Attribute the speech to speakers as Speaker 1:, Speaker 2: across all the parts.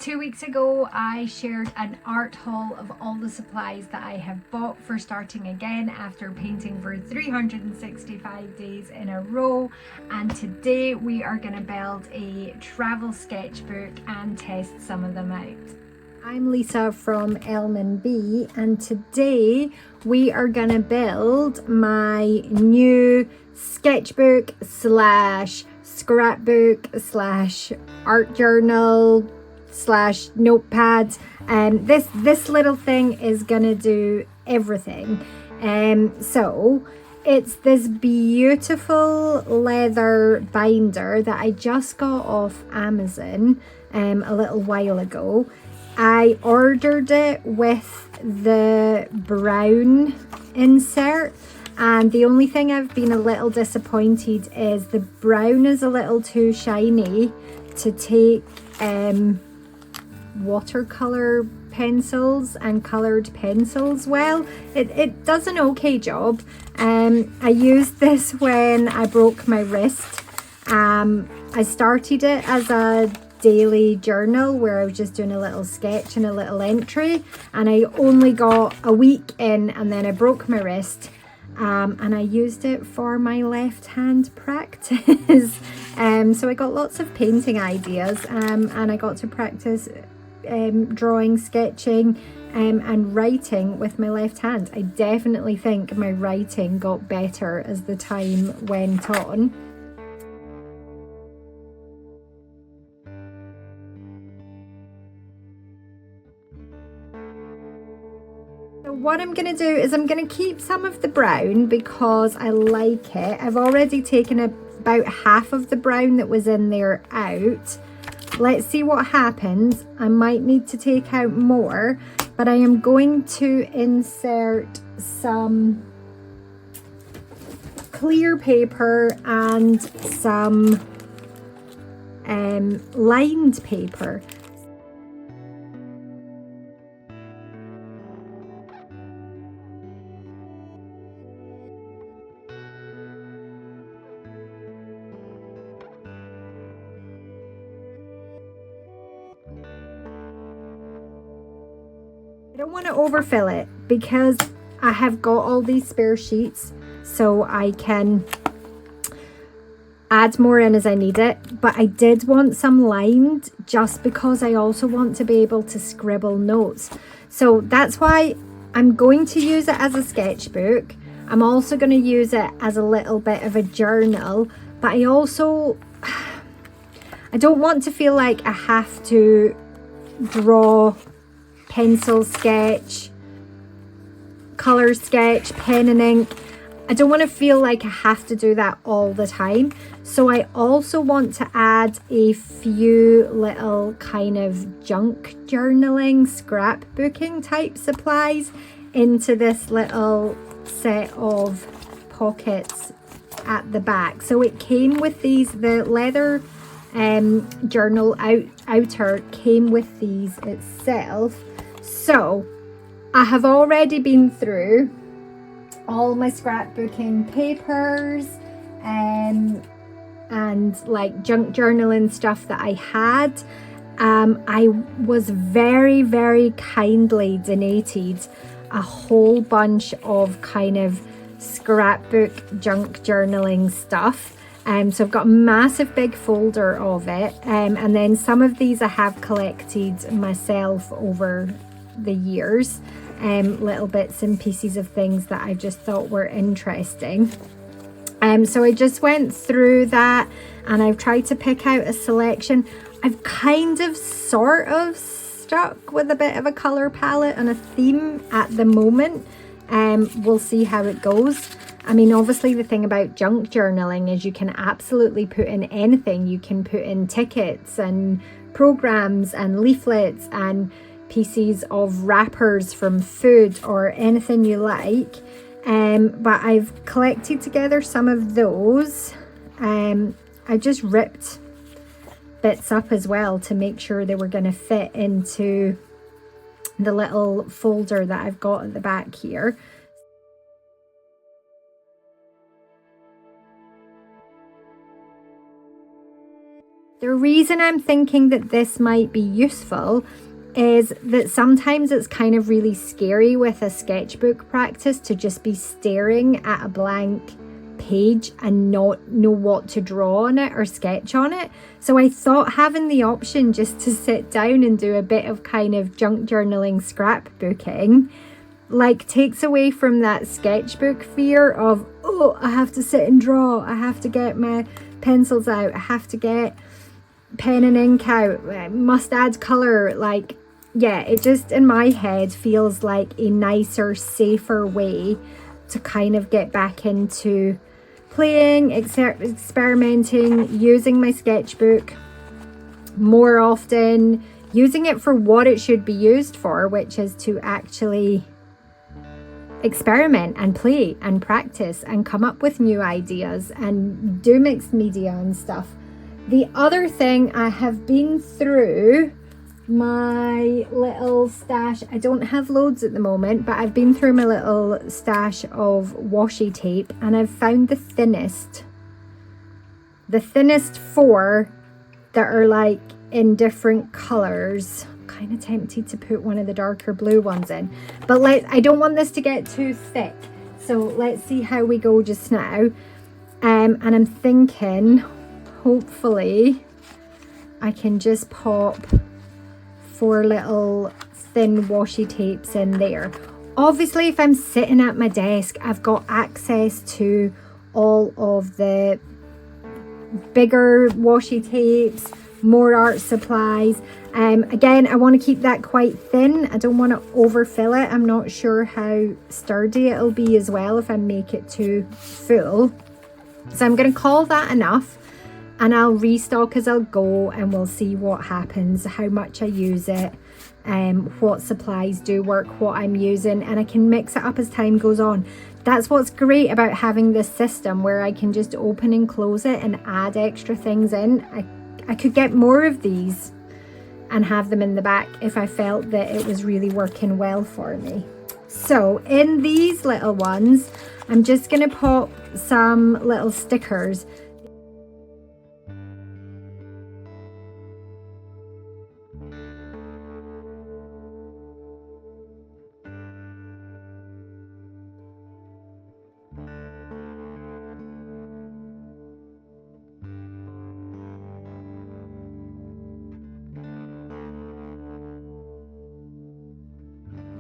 Speaker 1: 2 weeks ago, I shared an art haul of all the supplies that I have bought for starting again after painting for 365 days in a row. And today we are going to build a travel sketchbook and test some of them out. I'm Lisa from Elman-B, and today we are going to build my new sketchbook slash scrapbook slash art journal slash notepad. This little thing is gonna do everything. So it's this beautiful leather binder that I just got off Amazon a little while ago. I ordered it with the brown insert, and the only thing I've been a little disappointed is the brown is a little too shiny to take watercolor pencils and colored pencils well. It does an okay job. I used this when I broke my wrist. I started it as a daily journal where I was just doing a little sketch and a little entry, and I only got a week in and then I broke my wrist. And I used it for my left hand practice. So I got lots of painting ideas, and I got to practice drawing, sketching, and writing with my left hand. I definitely think my writing got better as the time went on. So what I'm going to do is I'm going to keep some of the brown because I like it. I've already taken about half of the brown that was in there out. Let's see what happens. I might need to take out more, but I am going to insert some clear paper and some lined paper. I don't want to overfill it because I have got all these spare sheets, so I can add more in as I need it. But I did want some lined just because I also want to be able to scribble notes. So that's why I'm going to use it as a sketchbook. I'm also going to use it as a little bit of a journal, but I don't want to feel like I have to draw, pencil sketch, color sketch, pen and ink. I don't want to feel like I have to do that all the time. So I also want to add a few little kind of junk journaling, scrapbooking type supplies into this little set of pockets at the back. So it came with these, the leather journal outer came with these itself. So I have already been through all my scrapbooking papers and like junk journaling stuff that I had. I was very, very kindly donated a whole bunch of kind of scrapbook junk journaling stuff. So I've got a massive big folder of it, and then some of these I have collected myself over the years, little bits and pieces of things that I just thought were interesting. So I just went through that and I've tried to pick out a selection. I've kind of sort of stuck with a bit of a color palette and a theme at the moment. We'll see how it goes. I mean, obviously the thing about junk journaling is you can absolutely put in anything. You can put in tickets and programs and leaflets and pieces of wrappers from food or anything you like. But I've collected together some of those. I just ripped bits up as well to make sure they were going to fit into the little folder that I've got at the back here. The reason I'm thinking that this might be useful is that sometimes it's kind of really scary with a sketchbook practice to just be staring at a blank page and not know what to draw on it or sketch on it. So I thought having the option just to sit down and do a bit of kind of junk journaling, scrapbooking, like takes away from that sketchbook fear of, oh, I have to sit and draw, I have to get my pencils out, I have to get pen and ink out, I must add color. Like, yeah, it just in my head feels like a nicer, safer way to kind of get back into playing, experimenting, using my sketchbook more often, using it for what it should be used for, which is to actually experiment and play and practice and come up with new ideas and do mixed media and stuff. The other thing, I have been through my little stash. I don't have loads at the moment, but I've been through my little stash of washi tape and I've found the thinnest 4 that are like in different colors. I'm kind of tempted to put one of the darker blue ones in, but I don't want this to get too thick, so let's see how we go just now. And I'm thinking hopefully I can just pop 4 little thin washi tapes in there. Obviously, if I'm sitting at my desk, I've got access to all of the bigger washi tapes, more art supplies. Again, I want to keep that quite thin. I don't want to overfill it. I'm not sure how sturdy it'll be as well if I make it too full. So I'm going to call that enough. And I'll restock as I'll go, and we'll see what happens, how much I use it, what supplies do work, what I'm using, and I can mix it up as time goes on. That's what's great about having this system where I can just open and close it and add extra things in. I could get more of these and have them in the back if I felt that it was really working well for me. So in these little ones, I'm just going to pop some little stickers.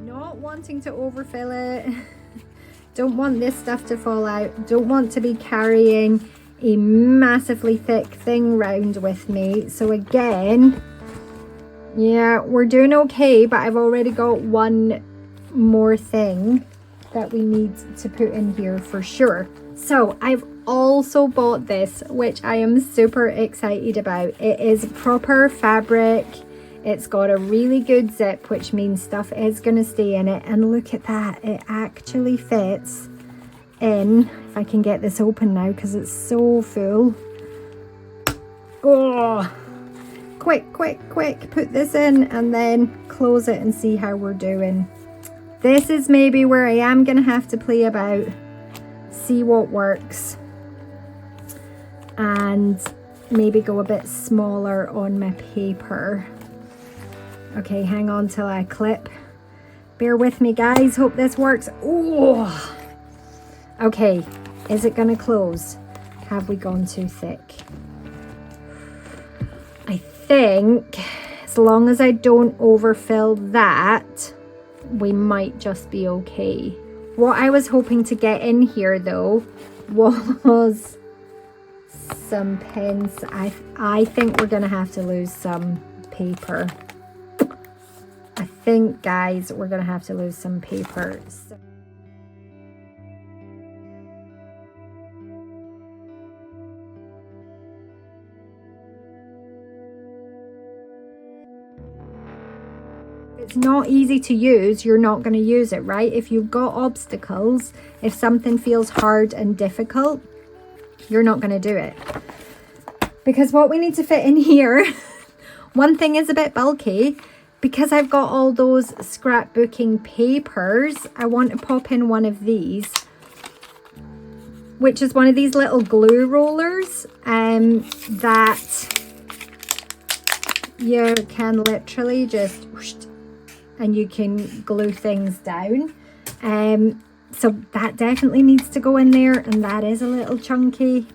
Speaker 1: Not wanting to overfill it, don't want this stuff to fall out, don't want to be carrying a massively thick thing round with me. So again, yeah, we're doing okay, but I've already got one more thing that we need to put in here for sure. So I've also bought this, which I am super excited about. It is proper fabric. It's got a really good zip, which means stuff is going to stay in it. And look at that, it actually fits in. If I can get this open now because it's so full. Oh, quick, put this in and then close it and see how we're doing. This is maybe where I am going to have to play about, see what works, and maybe go a bit smaller on my paper. Okay, hang on till I clip. Bear with me, guys. Hope this works. Oh, okay. Is it going to close? Have we gone too thick? I think as long as I don't overfill that, we might just be okay. What I was hoping to get in here though was some pens. I think we're going to have to lose some paper. I think, guys, we're going to have to lose some paper. It's not easy to use, you're not going to use it, right? If you've got obstacles, if something feels hard and difficult, you're not going to do it. Because what we need to fit in here, one thing is a bit bulky. Because I've got all those scrapbooking papers, I want to pop in one of these, which is one of these little glue rollers that you can literally just whoosh, and you can glue things down. So that definitely needs to go in there, and that is a little chunky.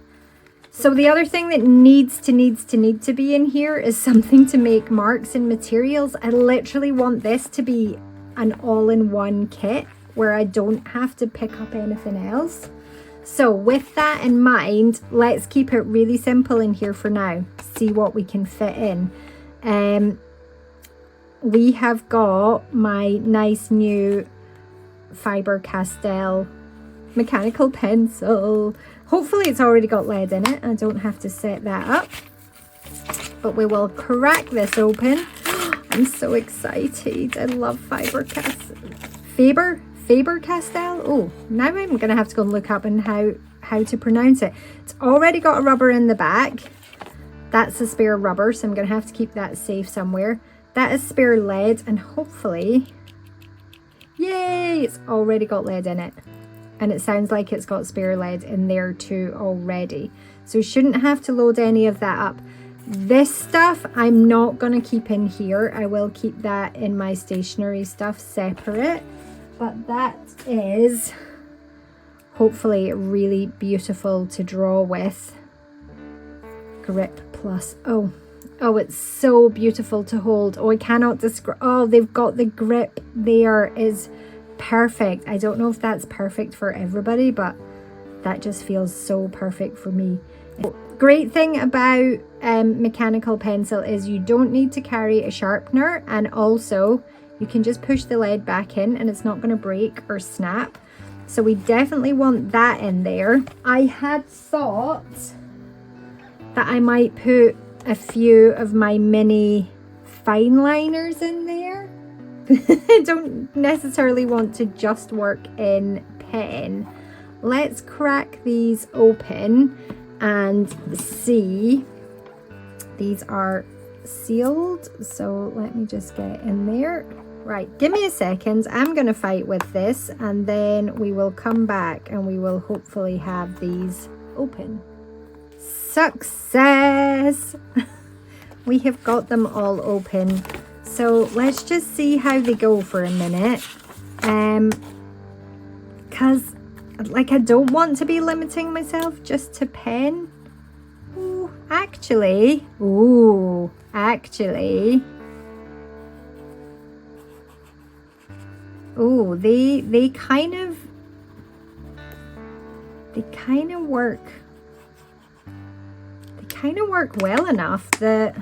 Speaker 1: So the other thing that needs to be in here is something to make marks and materials. I literally want this to be an all-in-one kit where I don't have to pick up anything else. So with that in mind, let's keep it really simple in here for now. See what we can fit in. We have got my nice new Faber-Castell mechanical pencil. Hopefully it's already got lead in it. I don't have to set that up. But we will crack this open. I'm so excited. I love Faber-Castell. Faber-Castell? Oh, now I'm going to have to go and look up and how to pronounce it. It's already got a rubber in the back. That's a spare rubber, so I'm going to have to keep that safe somewhere. That is spare lead, and hopefully, yay, it's already got lead in it. And it sounds like it's got spare lead in there too already. So shouldn't have to load any of that up. This stuff I'm not going to keep in here. I will keep that in my stationery stuff separate. But that is hopefully really beautiful to draw with. Grip plus, oh, it's so beautiful to hold. Oh, I cannot describe. Oh, they've got the grip there is perfect. I don't know if that's perfect for everybody, but that just feels so perfect for me. Great thing about mechanical pencil is you don't need to carry a sharpener, and also you can just push the lead back in and it's not going to break or snap. So we definitely want that in there. I had thought that I might put a few of my mini fine liners in there. I don't necessarily want to just work in pen. Let's crack these open and see. These are sealed, so let me just get in there. Right, give me a second. I'm going to fight with this, and then we will come back and we will hopefully have these open. Success! We have got them all open. So let's just see how they go for a minute. Because like I don't want to be limiting myself just to pen. Ooh, actually. Oh, they kind of work. They kind of work well enough that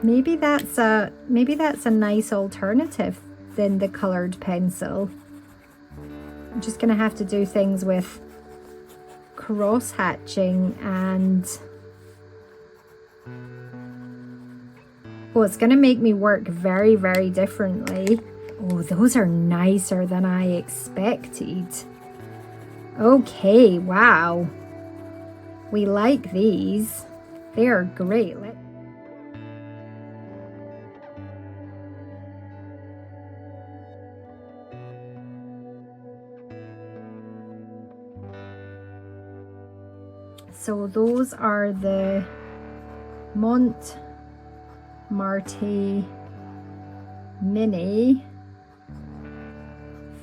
Speaker 1: maybe that's a nice alternative than the colored pencil. I'm just gonna have to do things with cross hatching and it's gonna make me work very, very differently. Oh, those are nicer than I expected. Okay, wow. We like these. They are great. So those are the Montmartre mini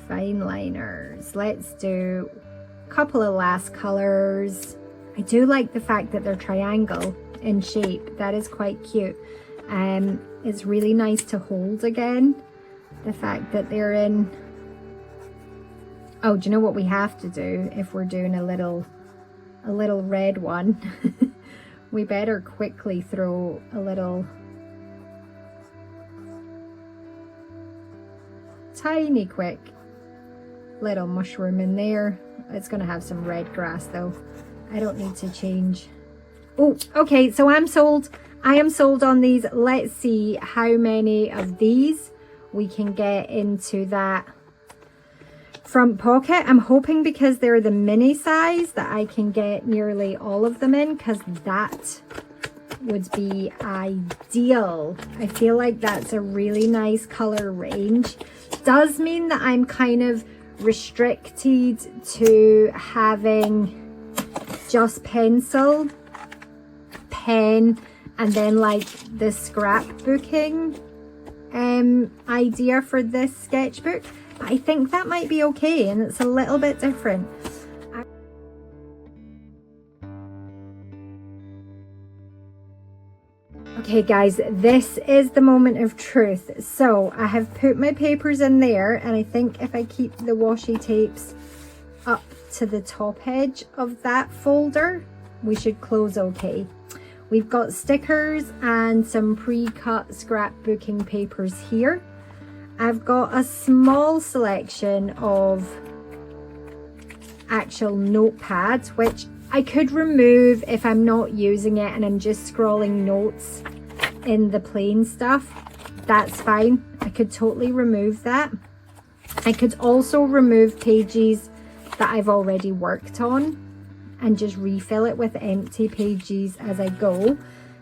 Speaker 1: fine liners. Let's do a couple of last colors. I do like the fact that they're triangle in shape. That is quite cute. It's really nice to hold again. The fact that they're in... Oh, do you know what we have to do if we're doing a little red one? We better quickly throw a little tiny quick little mushroom in there. It's gonna have some red grass though. I don't need to change. Oh, okay, so I'm sold. I am sold on these. Let's see how many of these we can get into that front pocket. I'm hoping because they're the mini size that I can get nearly all of them in, because that would be ideal. I feel like that's a really nice color range. Does mean that I'm kind of restricted to having just pencil, pen and then like the scrapbooking idea for this sketchbook. But I think that might be okay, and it's a little bit different. Okay guys, this is the moment of truth. So I have put my papers in there, and I think if I keep the washi tapes up to the top edge of that folder, we should close okay. We've got stickers and some pre-cut scrapbooking papers here. I've got a small selection of actual notepads, which I could remove if I'm not using it and I'm just scrolling notes in the plain stuff. That's fine. I could totally remove that. I could also remove pages that I've already worked on and just refill it with empty pages as I go.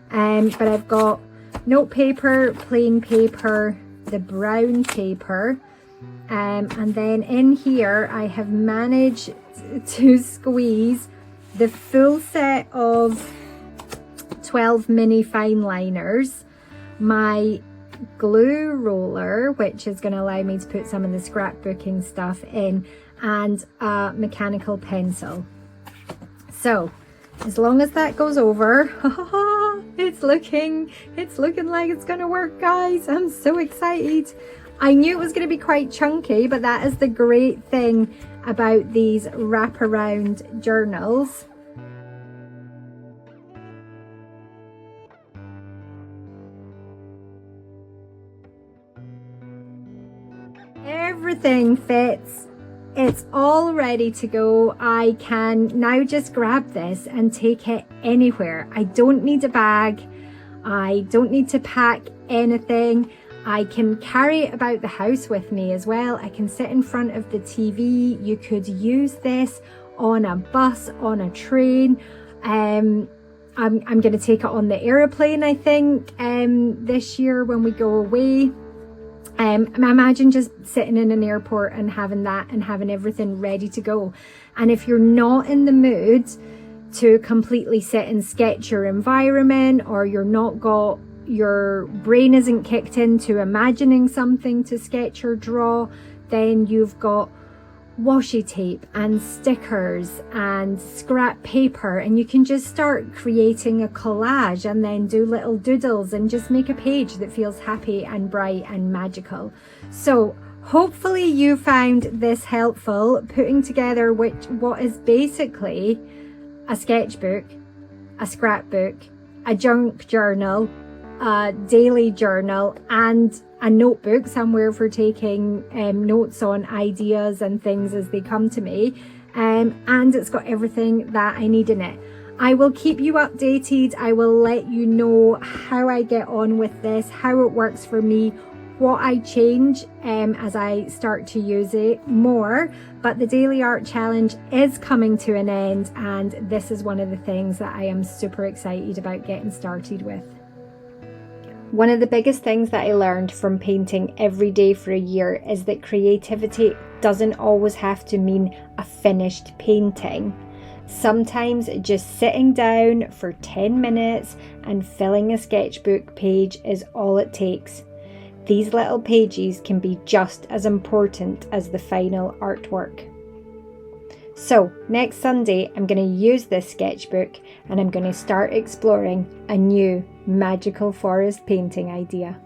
Speaker 1: But I've got note paper, plain paper, the brown paper, and then in here I have managed to squeeze the full set of 12 mini fine liners, my glue roller, which is going to allow me to put some of the scrapbooking stuff in, and a mechanical pencil. So as long as that goes over, it's looking like it's going to work, guys. I'm so excited. I knew it was going to be quite chunky, but that is the great thing about these wraparound journals. Everything fits. It's all ready to go. I can now just grab this and take it anywhere. I don't need a bag. I don't need to pack anything. I can carry it about the house with me as well. I can sit in front of the TV. You could use this on a bus, on a train. I'm going to take it on the airplane, I think, this year when we go away. Imagine just sitting in an airport and having that and having everything ready to go. And if you're not in the mood to completely sit and sketch your environment, or your brain isn't kicked into imagining something to sketch or draw, then you've got washi tape and stickers and scrap paper, and you can just start creating a collage and then do little doodles and just make a page that feels happy and bright and magical. So hopefully you found this helpful, putting together what is basically a sketchbook, a scrapbook, a junk journal, a daily journal, and a notebook somewhere for taking notes on ideas and things as they come to me, and it's got everything that I need in it. I will keep you updated. I will let you know how I get on with this, how it works for me, what I change as I start to use it more. But the daily art challenge is coming to an end, and this is one of the things that I am super excited about getting started with. One of the biggest things that I learned from painting every day for a year is that creativity doesn't always have to mean a finished painting. Sometimes just sitting down for 10 minutes and filling a sketchbook page is all it takes. These little pages can be just as important as the final artwork. So next Sunday, I'm going to use this sketchbook and I'm going to start exploring a new magical forest painting idea.